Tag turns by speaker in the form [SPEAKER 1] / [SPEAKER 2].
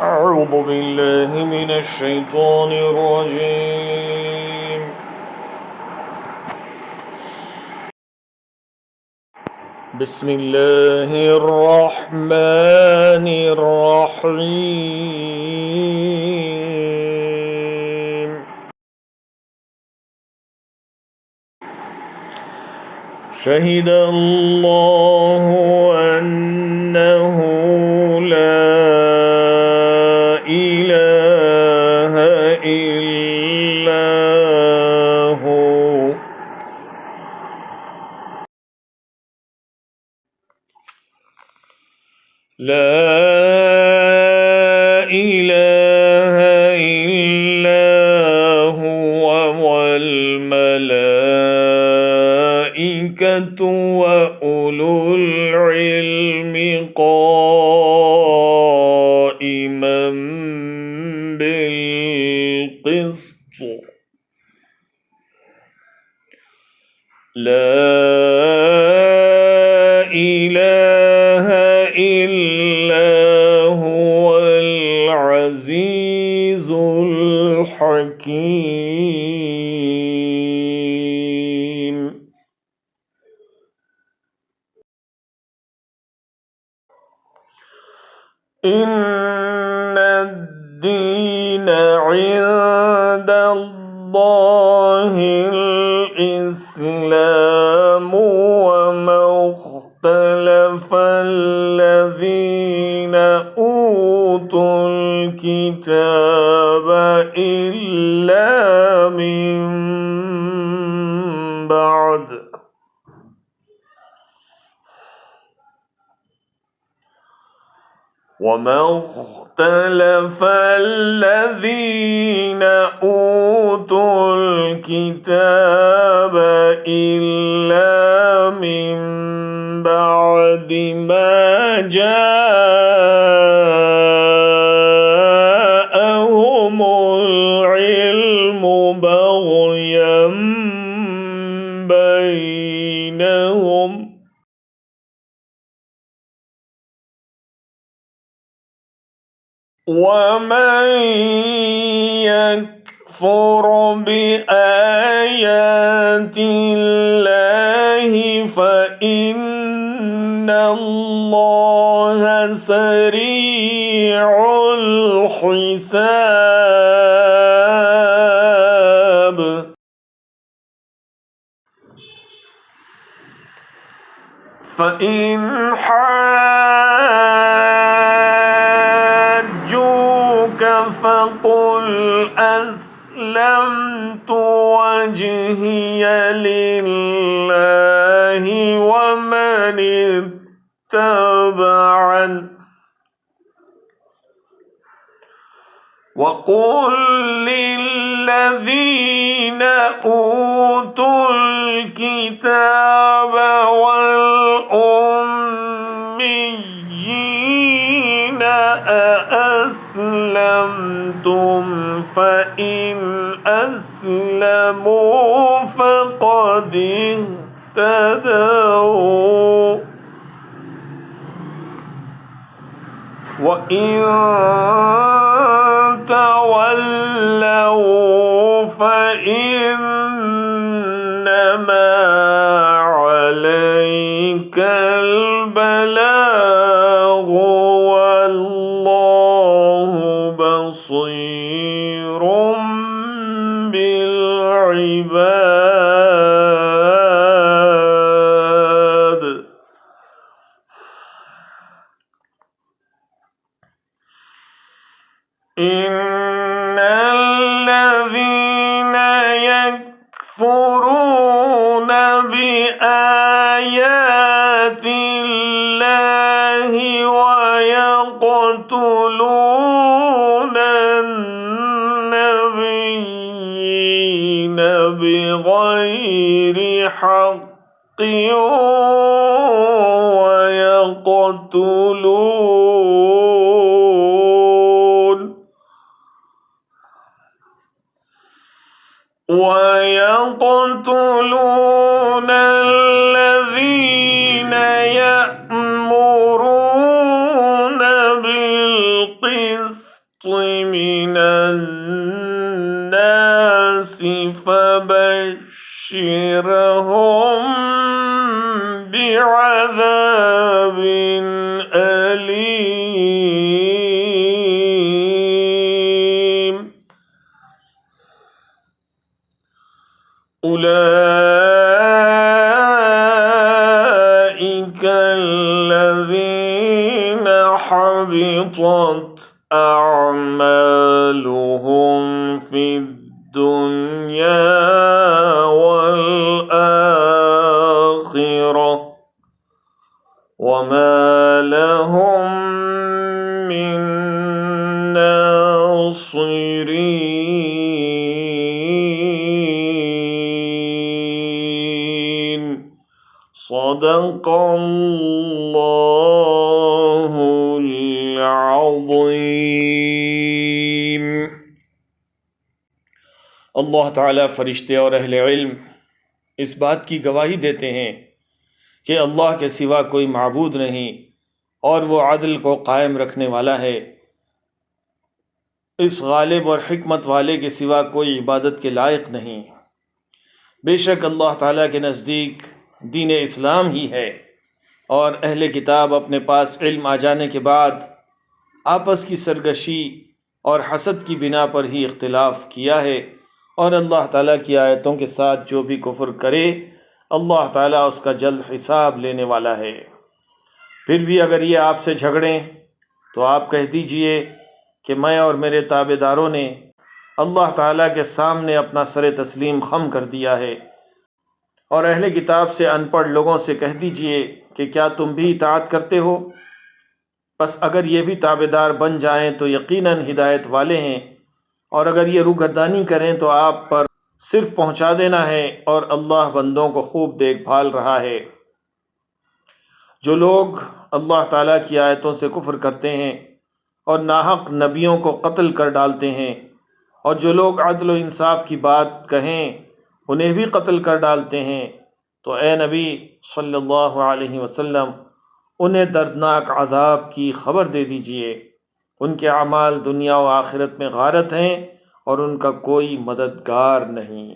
[SPEAKER 1] أعوذ بالله من الشيطان الرجيم. بسم الله الرحمن الرحيم. شهد الله أنه لا إله إلا هو والملائكة وأولو العلم قائما بالقسط. لا إله إلا هو العزيز الحكيم. إن الدين عند الله الإسلام، وما اختلف الذين أوتوا الكتاب إلا من بعد ما جاءهم العلم بغيا بينهم. ومن يكفر بآيات الله فإن الله سريع الحساب. فإن حاجوك فقل أسلمت وجهي لله ومن اتبعني، وقل للذين أوتوا الكتاب والأميين أأسلمتم؟ فإن أسلموا فقد اهتدوا، وإن تولوا فإنما عليك البلاغ والله بصير بالعباد. إن الذين يكفرون بآيات الله ويقتلون النبيين بغير حق ويقتلون الذين يأمرون بالقسط من الناس فبشرهم بعذاب أليم. أولئك الذين حبطت أعمالهم في الدنيا والآخرة وما لهم من ناصرين. صدق الله العظیم. اللہ تعالیٰ فرشتے اور اہل علم اس بات کی گواہی دیتے ہیں کہ اللہ کے سوا کوئی معبود نہیں اور وہ عدل کو قائم رکھنے والا ہے. اس غالب اور حکمت والے کے سوا کوئی عبادت کے لائق نہیں. بے شک اللہ تعالیٰ کے نزدیک دین اسلام ہی ہے، اور اہل کتاب اپنے پاس علم آ جانے کے بعد آپس کی سرکشی اور حسد کی بنا پر ہی اختلاف کیا ہے، اور اللہ تعالیٰ کی آیتوں کے ساتھ جو بھی کفر کرے اللہ تعالیٰ اس کا جلد حساب لینے والا ہے. پھر بھی اگر یہ آپ سے جھگڑیں تو آپ کہہ دیجئے کہ میں اور میرے تابع داروں نے اللہ تعالیٰ کے سامنے اپنا سر تسلیم خم کر دیا ہے. اور اہل کتاب سے ان پڑھ لوگوں سے کہہ دیجئے کہ کیا تم بھی اطاعت کرتے ہو؟ بس اگر یہ بھی تابع دار بن جائیں تو یقیناً ہدایت والے ہیں، اور اگر یہ روگردانی کریں تو آپ پر صرف پہنچا دینا ہے، اور اللہ بندوں کو خوب دیکھ بھال رہا ہے. جو لوگ اللہ تعالیٰ کی آیتوں سے کفر کرتے ہیں اور ناحق نبیوں کو قتل کر ڈالتے ہیں، اور جو لوگ عدل و انصاف کی بات کہیں انہیں بھی قتل کر ڈالتے ہیں، تو اے نبی صلی اللہ علیہ وسلم انہیں دردناک عذاب کی خبر دے دیجئے. ان کے اعمال دنیا و آخرت میں غارت ہیں اور ان کا کوئی مددگار نہیں.